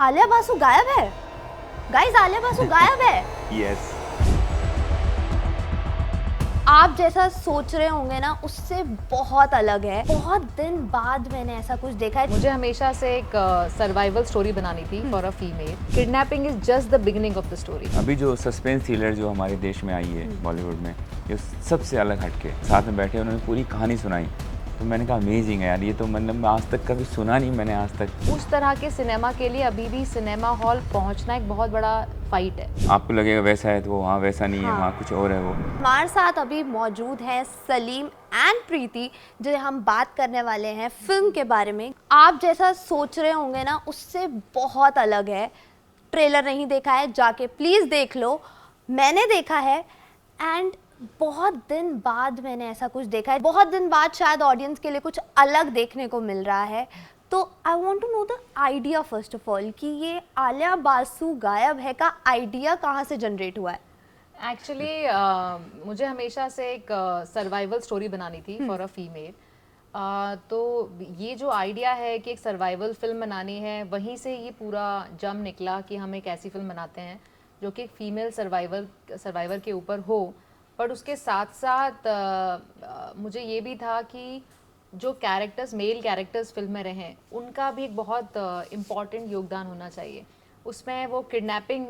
आलिया बासु गायब है गाइस, आलिया बासु गायब है। यस। आप जैसा सोच रहे होंगे ना, उससे बहुत अलग है। बहुत दिन बाद मैंने ऐसा कुछ देखा है। मुझे हमेशा से एक सर्वाइवल स्टोरी बनानी थी for a female. Kidnapping is just the beginning of the story. अभी जो सस्पेंस थ्रिलर जो हमारे देश में आई है बॉलीवुड में, ये सबसे अलग हटके साथ में बैठे उन्होंने पूरी कहानी सुनाई, तो मैंने कहा अमेजिंग है यार, ये तो मतलब आज तक कभी सुना नहीं मैंने आज तक। उस तरह के सिनेमा के लिए अभी भी सिनेमा हॉल पहुंचना एक बहुत बड़ा फाइट है। आपको लगेगा वैसा है तो वो वहाँ वैसा नहीं है, हाँ। वहाँ कुछ और है वो। हमारे साथ अभी मौजूद हैं सलीम एंड प्रीति, जो हम बात करने वाले हैं फिल्म के बारे में। आप जैसा सोच रहे होंगे ना, उससे बहुत अलग है। ट्रेलर नहीं देखा है, जाके प्लीज़ देख लो। मैंने देखा है एंड बहुत दिन बाद मैंने ऐसा कुछ देखा है। बहुत दिन बाद शायद ऑडियंस के लिए कुछ अलग देखने को मिल रहा है। तो I want to know the idea first of all, कि ये आलिया बासु गायब है का आइडिया कहाँ से जनरेट हुआ है? एक्चुअली मुझे हमेशा से एक सर्वाइवल स्टोरी बनानी थी फॉर अ फीमेल। तो ये जो आइडिया है कि एक सर्वाइवल फिल्म बनानी है, वहीं से ये पूरा जम निकला कि हम एक ऐसी फिल्म बनाते हैं जो कि एक फीमेल सर्वाइवर के ऊपर हो। बट उसके साथ साथ मुझे ये भी था कि जो कैरेक्टर्स, मेल कैरेक्टर्स फिल्म में रहें, उनका भी एक बहुत इम्पॉर्टेंट योगदान होना चाहिए। उसमें वो किडनैपिंग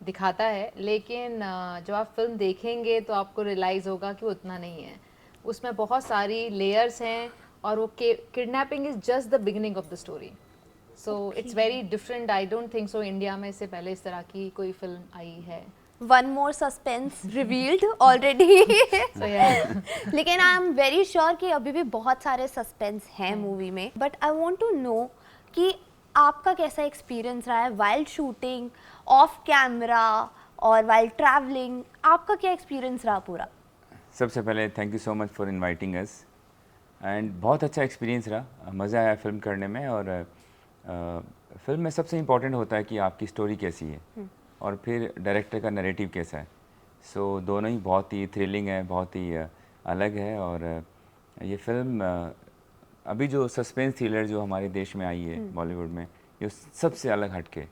दिखाता है, लेकिन जब आप फिल्म देखेंगे तो आपको रियलाइज़ होगा कि वो उतना नहीं है। उसमें बहुत सारी लेयर्स हैं और वो kidnapping is just the beginning of the story. So it's very different. I don't think so India में इससे पहले इस तरह की कोई फिल्म आई है। One more suspense revealed already. yeah. लेकिन आई एम वेरी श्योर कि अभी भी बहुत सारे सस्पेंस हैं मूवी में। But I want to know कि आपका कैसा एक्सपीरियंस रहा है वाइल शूटिंग, ऑफ कैमरा और वाइल ट्रैवलिंग। आपका क्या एक्सपीरियंस रहा पूरा? सबसे पहले thank you so much for inviting us, and बहुत अच्छा एक्सपीरियंस रहा, मज़ा आया फिल्म करने में। और फिल्म में सबसे इम्पोर्टेंट होता है कि आपकी स्टोरी कैसी है और फिर डायरेक्टर का नैरेटिव कैसा है। सो दोनों ही बहुत ही थ्रिलिंग है, बहुत ही अलग है। और ये फिल्म अभी जो सस्पेंस थ्रिलर जो हमारे देश में आई है बॉलीवुड में, ये सबसे अलग हटके।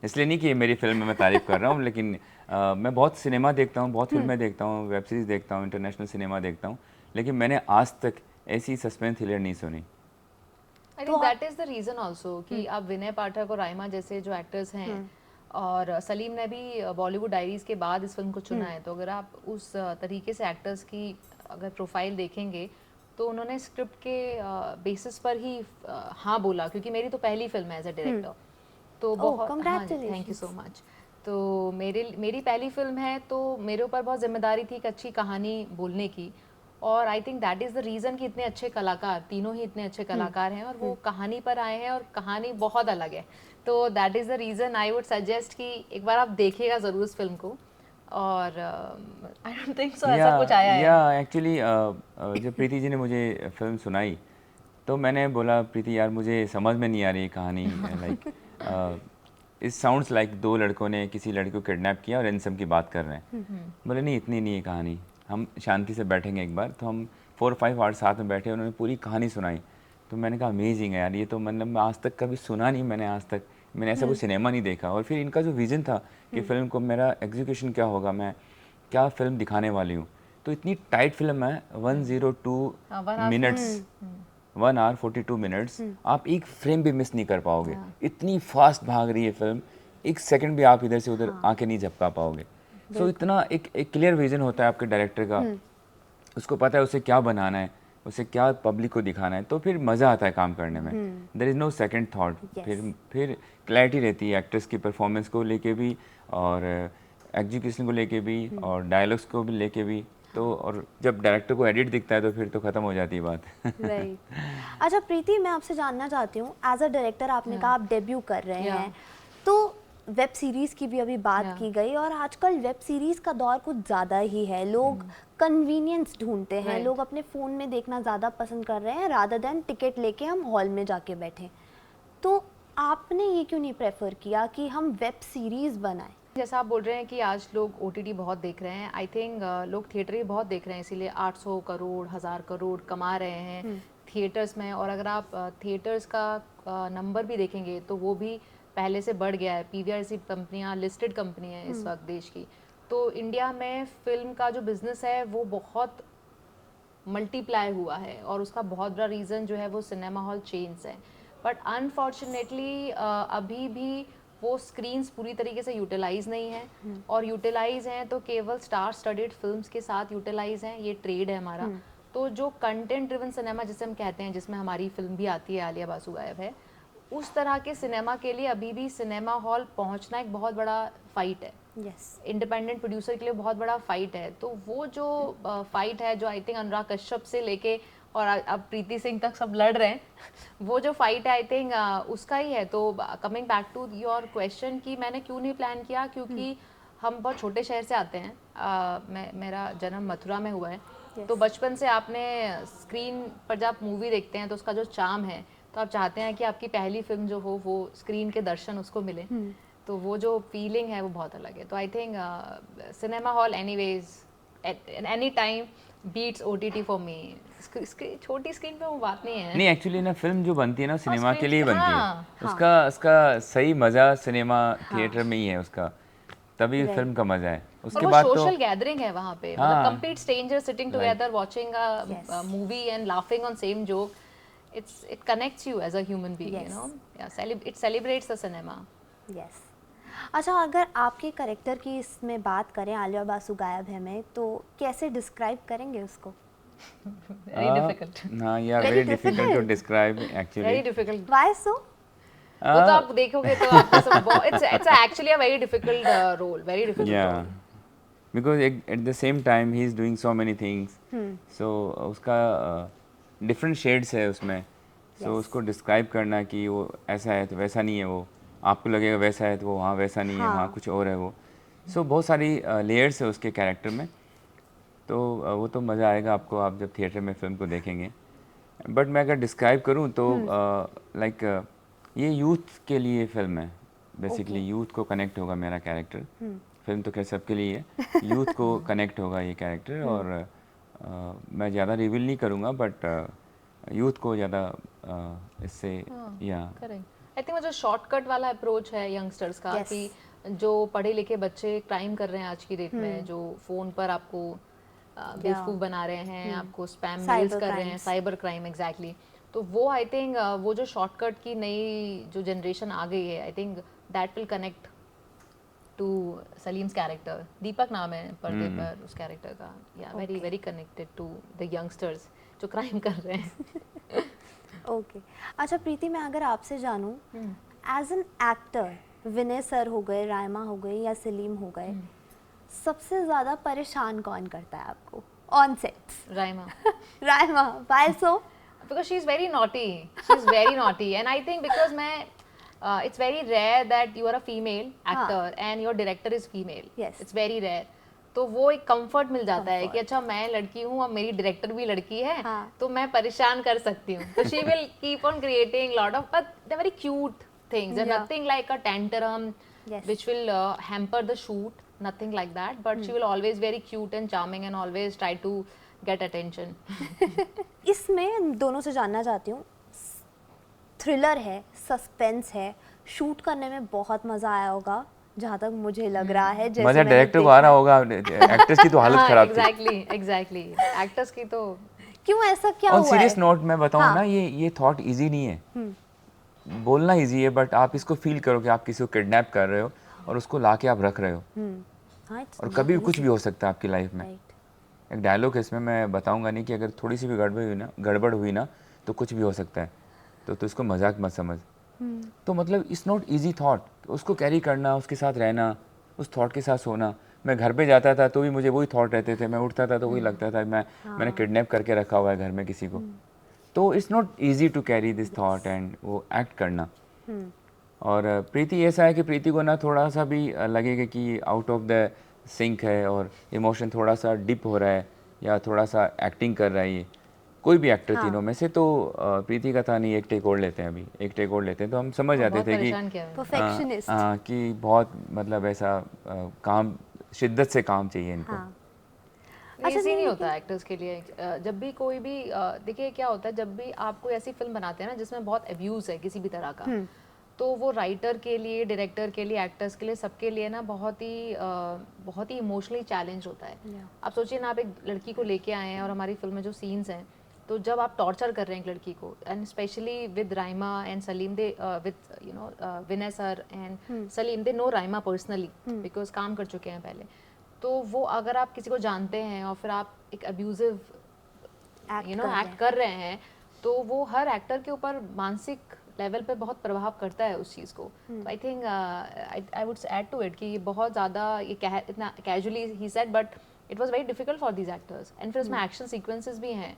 इसलिए नहीं कि मेरी फिल्म में मैं तारीफ़ कर रहा हूँ, लेकिन मैं बहुत सिनेमा देखता हूँ, बहुत फिल्में देखता हूँ, वेब सीरीज़ देखता हूँ, इंटरनेशनल सिनेमा देखता हूँ, लेकिन मैंने आज तक ऐसी सस्पेंस थ्रिलर नहीं सुनी। आई think that is the reason also कि अब विनय पाठक और राइमा जैसे जो एक्टर्स हैं, और सलीम ने भी बॉलीवुड डायरीज़ के बाद इस फिल्म को चुना है। तो अगर आप उस तरीके से एक्टर्स की अगर प्रोफाइल देखेंगे, तो उन्होंने स्क्रिप्ट के बेसिस पर ही हाँ बोला, क्योंकि मेरी तो पहली फिल्म है एज अ डायरेक्टर। तो बहुत हाँ, थैंक यू सो मच। तो मेरी पहली फिल्म है, तो मेरे ऊपर बहुत जिम्मेदारी थी एक अच्छी कहानी बोलने की। और आई think that is the reason कि इतने अच्छे कलाकार, तीनों ही इतने अच्छे कलाकार हैं और वो कहानी पर आए हैं, और कहानी बहुत अलग है। तो that is the reason I would suggest कि एक बार आप देखिएगा ज़रूर इस फिल्म को। और आई डोंट थिंक सो ऐसा कुछ आया है। एक्चुअली जब प्रीति जी ने मुझे फिल्म सुनाई, तो मैंने बोला प्रीति यार मुझे समझ में नहीं आ रही कहानी, लाइक इट साउंड्स लाइक दो लड़कों ने किसी लड़की को किडनैप किया और रैंसम की बात कर रहे हैं। बोले नहीं, इतनी नहीं है कहानी, हम शांति से बैठेंगे एक बार। तो हम 4-5 आवर्स साथ में बैठे, उन्होंने पूरी कहानी सुनाई। तो मैंने कहा अमेजिंग है यार, ये तो मतलब आज तक कभी सुना नहीं मैंने, आज तक मैंने ऐसा कोई सिनेमा नहीं देखा। और फिर इनका जो विज़न था कि फिल्म को मेरा एग्जीक्यूशन क्या होगा, मैं क्या फिल्म दिखाने वाली हूँ, तो इतनी टाइट फिल्म है, 102 मिनट्स, 1 आवर 42 मिनट्स, आप एक फ्रेम भी मिस नहीं कर पाओगे। इतनी फास्ट भाग रही है फिल्म, एक सेकंड भी आप इधर से उधर आके नहीं झपका पाओगे। सो इतना एक क्लियर विजन होता है आपके डायरेक्टर का, उसको पता है उसे क्या बनाना है, उसे क्या पब्लिक को दिखाना है, तो फिर मज़ा आता है काम करने में। There is no second thought. फिर क्लैरिटी रहती है एक्ट्रेस की परफॉर्मेंस को लेके भी, और एग्जीक्यूशन को लेके भी, और डायलॉग्स को भी लेके भी। तो और जब डायरेक्टर को एडिट दिखता है तो फिर तो ख़त्म हो जाती है बात। राइट। अच्छा प्रीति, मैं आपसे जानना चाहती हूँ, एज अ डायरेक्टर आपने कहा आप डेब्यू कर रहे हैं, तो वेब सीरीज़ की भी अभी बात की गई, और आजकल वेब सीरीज़ का दौर कुछ ज़्यादा ही है। लोग कन्वीनियंस ढूंढते हैं, लोग अपने फ़ोन में देखना ज़्यादा पसंद कर रहे हैं रादर देन टिकट लेके हम हॉल में जाके बैठें। तो आपने ये क्यों नहीं प्रेफर किया कि हम वेब सीरीज़ बनाएं? जैसा आप बोल रहे हैं कि आज लोग OTT बहुत देख रहे हैं, आई थिंक लोग थिएटर ही बहुत देख रहे हैं, इसीलिए 800 करोड़ 1000 करोड़ कमा रहे हैं थिएटर्स में। और अगर आप थिएटर्स का नंबर भी देखेंगे तो वो भी पहले से बढ़ गया है। पीवीआर जैसी कंपनियाँ लिस्टेड कंपनी है इस वक्त देश की, तो इंडिया में फिल्म का जो बिजनेस है वो बहुत मल्टीप्लाई हुआ है, और उसका बहुत बड़ा रीज़न जो है वो सिनेमा हॉल चेन्स है। बट अनफॉर्चुनेटली अभी भी वो स्क्रीन्स पूरी तरीके से यूटिलाइज नहीं है, और यूटिलाइज हैं तो केवल स्टार स्टडीड फिल्म्स के साथ यूटिलाइज हैं, ये ट्रेड है हमारा। तो जो कंटेंट ड्रिवन सिनेमा जिसे हम कहते हैं, जिसमें हमारी फिल्म भी आती है, आलिया बासु गायब है, उस तरह के सिनेमा के लिए अभी भी सिनेमा हॉल पहुंचना एक बहुत बड़ा फाइट है। यस इंडिपेंडेंट प्रोड्यूसर के लिए बहुत बड़ा फाइट है। तो वो जो फाइट है, जो आई थिंक अनुराग कश्यप से लेके और अब प्रीति सिंह तक सब लड़ रहे हैं, वो जो फाइट है आई थिंक उसका ही है। तो coming back to your question कि मैंने क्यों नहीं प्लान किया, क्योंकि हम बहुत छोटे शहर से आते हैं। मेरा जन्म मथुरा में हुआ है। तो बचपन से आपने स्क्रीन पर जब आप मूवी देखते हैं तो उसका जो चार्म है, तो आप चाहते हैं कि आपकी पहली फिल्म जो हो वो स्क्रीन के दर्शन उसको मिले। तो वो जो फीलिंग है वो बहुत अलग है। तो I think cinema hall anyways any time beats OTT for me. छोटी स्क्रीन पे वो बात नहीं है। नहीं, एक्चुअली ना फिल्म जो बनती है ना सिनेमा screen के लिए की- बनती हाँ, है। उसका सही मज़ा सिनेमा थिएटर में ही है उसका, तभी Right. फिल्म का मज़ा है। और उसके वो बाद तो सोशल गैदरिंग है वहाँ पे, मतलब हाँ। Complete stranger sitting together watching Yes. A movie and laughing on same joke. It connects you as a human being, you Yes. know. Yeah, it celebrates the cinema. Yes अच्छा, अगर आपके character की इसमें बात करें आलिया बासु गायब है में, तो कैसे डिस्क्राइब करेंगे उसको? Very difficult. हाँ, yeah Very very difficult to difficult. Describe Very actually. difficult. Why so? वो तो आप देखोगे तो आपको सब it's actually a very difficult role, very difficult Yeah, role. because at the same time he is doing so many things. So उसका different shades है उसमें. So Yes. उसको describe करना कि वो ऐसा है तो वैसा नहीं है, वो आपको लगेगा वैसा है तो वो वहाँ वैसा नहीं है, वहाँ कुछ और है वो. So बहुत सारी layers है उसके character में. तो वो तो मज़ा आएगा आपको, आप जब थिएटर में फिल्म को देखेंगे. बट मैं अगर डिस्क्राइब करूँ तो लाइक ये यूथ के लिए फिल्म है. बेसिकली यूथ को कनेक्ट होगा मेरा कैरेक्टर. फिल्म तो खैर सबके लिए है, यूथ को कनेक्ट होगा ये कैरेक्टर. और मैं ज़्यादा रिवील नहीं करूँगा, बट यूथ को ज़्यादा इससे या करेक्ट। आई थिंक वो जो शॉर्टकट वाला अप्रोच है यंगस्टर्स का, Yes. कि जो पढ़े लिखे बच्चे क्राइम कर रहे हैं आज की डेट में, जो फोन पर आपको बेवकूफ बना रहे हैं, आपको स्पैम मेल्स कर रहे हैं, साइबर क्राइम एग्जैक्टली। तो वो आई थिंक वो जो शॉर्टकट की नई जो जनरेशन आ गई है, I think that will connect to Salim's character. Deepak नाम है पर्दे पर उस कैरेक्टर का। Yeah very very connected to the youngsters जो क्राइम कर रहे हैं। ओके अच्छा प्रीति, मैं अगर आपसे जानूं as an actor, Vinay sir हो गए, रायमा हो गई या सलीम हो गए, सबसे ज़्यादा परेशान कौन करता है आपको on set? Raima. Raima, why so? Because she's very naughty. She's very naughty, and I think because it's very rare that you are a female actor and your director is female. Yes. It's very rare. तो वो एक comfort मिल जाता है कि अच्छा मैं लड़की हूँ और मेरी डायरेक्टर भी लड़की है, तो मैं परेशान कर सकती हूँ. तो she will keep on creating lot of, but they're very cute things. They're nothing like a tantrum which will hamper the shoot. Nothing like that. But she will always very cute and charming and always try to get attention. इसमें दोनों से जानना चाहती हूँ, thriller है, suspense है, shoot करने में बहुत मज़ा आया होगा जहाँ तक मुझे लग रहा है. जैसे मज़ा मैंने डायरेक्टर को देखा आ रहा होगा, एक्टर्स की तो हालत खराब थी. Exactly. Actors की तो क्यों ऐसा क्या ऑन हुआ है? सीरियस नोट मैं बताऊँ ना, ये थॉट इजी नहीं है. बोलना इजी है, बट आप इसको फील करो कि आप किसी को किडनैप कर रहे हो और उसको ला के आप रख रहे हो. हाँ, it's और not कभी भी easy. कुछ भी हो सकता है आपकी लाइफ में. Right. एक डायलॉग है इसमें, मैं बताऊंगा नहीं, कि अगर थोड़ी सी भी गड़बड़ हुई ना तो कुछ भी हो सकता है. तो इसको मजाक मत समझ. तो मतलब इट्स नॉट इजी थॉट, उसको कैरी करना, उसके साथ रहना, उस थॉट के साथ सोना. मैं घर पे जाता था तो भी मुझे वही थॉट रहते थे. मैं उठता था तो वही लगता था मैंने किडनैप करके रखा हुआ है घर में किसी को. तो it's not easy to carry this thought and वो एक्ट करना. और प्रीति ऐसा है कि प्रीति को ना थोड़ा सा भी लगेगा कि आउट ऑफ द सिंक है और इमोशन थोड़ा सा डिप हो रहा है या थोड़ा सा एक्टिंग कर रहा है, ये कोई भी एक्टर तीनों में से, तो प्रीति का था नहीं, एक टेक और लेते हैं, अभी एक टेक और लेते हैं. तो हम समझ जाते थे कि परफेक्शनिस्ट, कि बहुत मतलब ऐसा काम, शिद्दत से काम चाहिए इनको. अच्छा नहीं होता एक्टर्स के लिए. जब भी कोई भी देखिए क्या होता है, जब भी आप कोई ऐसी फिल्म बनाते हैं ना जिसमें बहुत अब्यूज है किसी भी तरह का, तो वो राइटर के लिए, डायरेक्टर के लिए, एक्टर्स के लिए, सबके लिए ना बहुत ही इमोशनली चैलेंज होता है। आप सोचिए ना, आप एक लड़की को लेके आए हैं और हमारी फिल्म में जो सीन्स हैं, तो जब आप टॉर्चर कर रहे हैं एक लड़की को, and specially with Raima and Salim, they with Vinay sir and Salim, they know Raima personally because काम कर चुके हैं पहले। तो वो अगर आप किसी को जानते हैं और फिर आप एक अब्यूजिव एक्ट कर रहे हैं, तो वो हर एक्टर के ऊपर मानसिक लेवल पे बहुत प्रभाव करता है उस चीज़ को। तो I think I would add to it कि ये बहुत ज़्यादा इतना कैजुअली ही said, but it was very difficult for these actors. And फिर उसमें एक्शन सीक्वेंसेस भी हैं,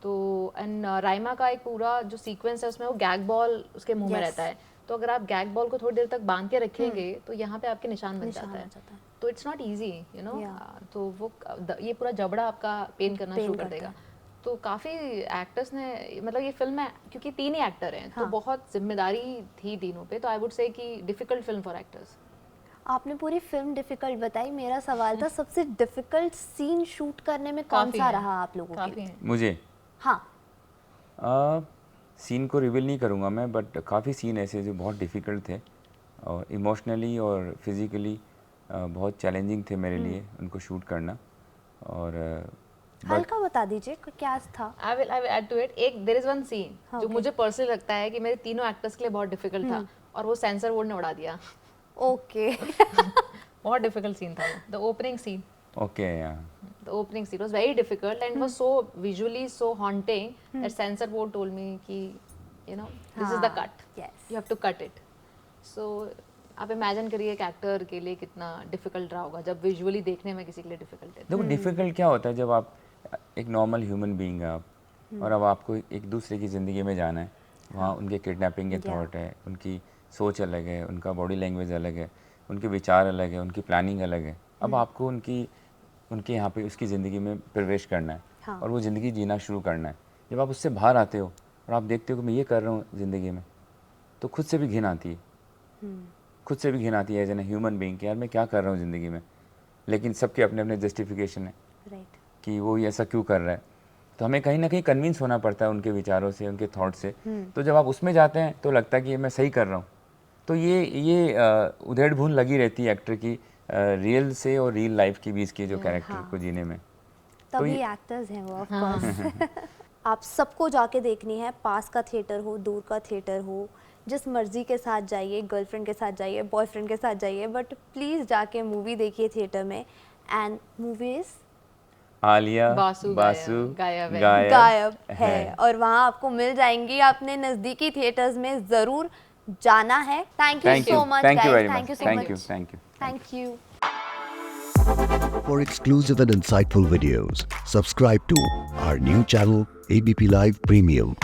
तो एंड राइमा का एक पूरा जो सीक्वेंस है उसमें वो गैग बॉल उसके मुंह में रहता है, तो अगर आप गैग बॉल को थोड़ी देर तक बांध के रखेंगे तो यहाँ पे आपके निशान बन जाता है। तो it's not easy, you know. तो वो ये पूरा जबड़ा आपका पेन करना शुरू कर देगा। तो काफ़ी एक्टर्स ने, मतलब ये फिल्म है क्योंकि 3 ही एक्टर हैं, तो बहुत जिम्मेदारी थी तीनों पे। तो आई वुड से कि डिफ़िकल्ट फिल्म फॉर एक्टर्स। आपने पूरी फिल्म डिफिकल्ट बताई, मेरा सवाल था सबसे डिफिकल्ट सीन शूट करने में कौन सा रहा आप लोगों के लिए? मुझे हाँ, सीन को रिवील नहीं करूँगा मैं, बट काफ़ी सीन ऐसे जो बहुत डिफ़िकल्ट थे और इमोशनली और फिज़िकली बहुत चैलेंजिंग थे मेरे लिए उनको शूट करना। और हल्का बता दीजिए क्या था। I will add to it। एक there is one scene जो मुझे पर्सनली लगता है कि मेरे तीनों एक्टर्स के लिए बहुत डिफिकल्ट था, और वो सेंसर बोर्ड ने उड़ा दिया। ओके। बहुत डिफिकल्ट सीन था वो, the opening scene. Okay, The opening scene was very difficult and it was so visually so haunting that censor board told me कि you know this is the cut, you have to cut it। So आप imagine करिए एक actor के लिए कितना difficult रहा होगा जब विजुअली देखने में किसी के लिए डिफिकल्ट है। देखो डिफ़िकल्ट क्या होता है, जब आप एक नॉर्मल ह्यूमन बीइंग है आप, और अब आपको एक दूसरे की ज़िंदगी में जाना है, वहाँ उनके किडनैपिंग के थॉट है, उनकी सोच अलग है, उनका बॉडी लैंग्वेज अलग है, उनके विचार अलग है, उनकी प्लानिंग अलग है। अब आपको उनके यहाँ पे उसकी ज़िंदगी में प्रवेश करना है और वो ज़िंदगी जीना शुरू करना है। जब आप उससे बाहर आते हो और आप देखते हो कि मैं ये कर रहा हूँ ज़िंदगी में, तो खुद से भी घिन आती है, खुद से भी घिन आती है एज एन ह्यूमन बीइंग कि यार मैं क्या कर रहा हूँ ज़िंदगी में। लेकिन सबके अपने अपने जस्टिफिकेशन है कि वो ये ऐसा क्यों कर रहा है, तो हमें कहीं ना कहीं कन्विंस होना पड़ता है उनके विचारों से, उनके थॉट से। तो जब आप उसमें जाते हैं तो लगता है कि मैं सही कर रहा हूँ। तो ये उधेड़ भून लगी रहती है एक्टर की रियल से और रियल लाइफ के बीच के जो कैरेक्टर को जीने में। तभी एक्टर्स हैं वो, ऑफ कोर्स। आप सबको जाके देखनी है, पास का थिएटर हो, दूर का थिएटर हो, जिस मर्जी के साथ जाइए, गर्लफ्रेंड के साथ जाइए, बॉयफ्रेंड के साथ जाइए, बट प्लीज़ जाके मूवी देखिए थिएटर में। And movie is Alia Basu गायब है, और वहाँ आपको मिल जाएंगी। अपने नज़दीकी थिएटर्स में ज़रूर जाना है। Thank you so much guys, thank you so much, thank you. For exclusive and insightful videos, subscribe to our new channel ABP Live Premium.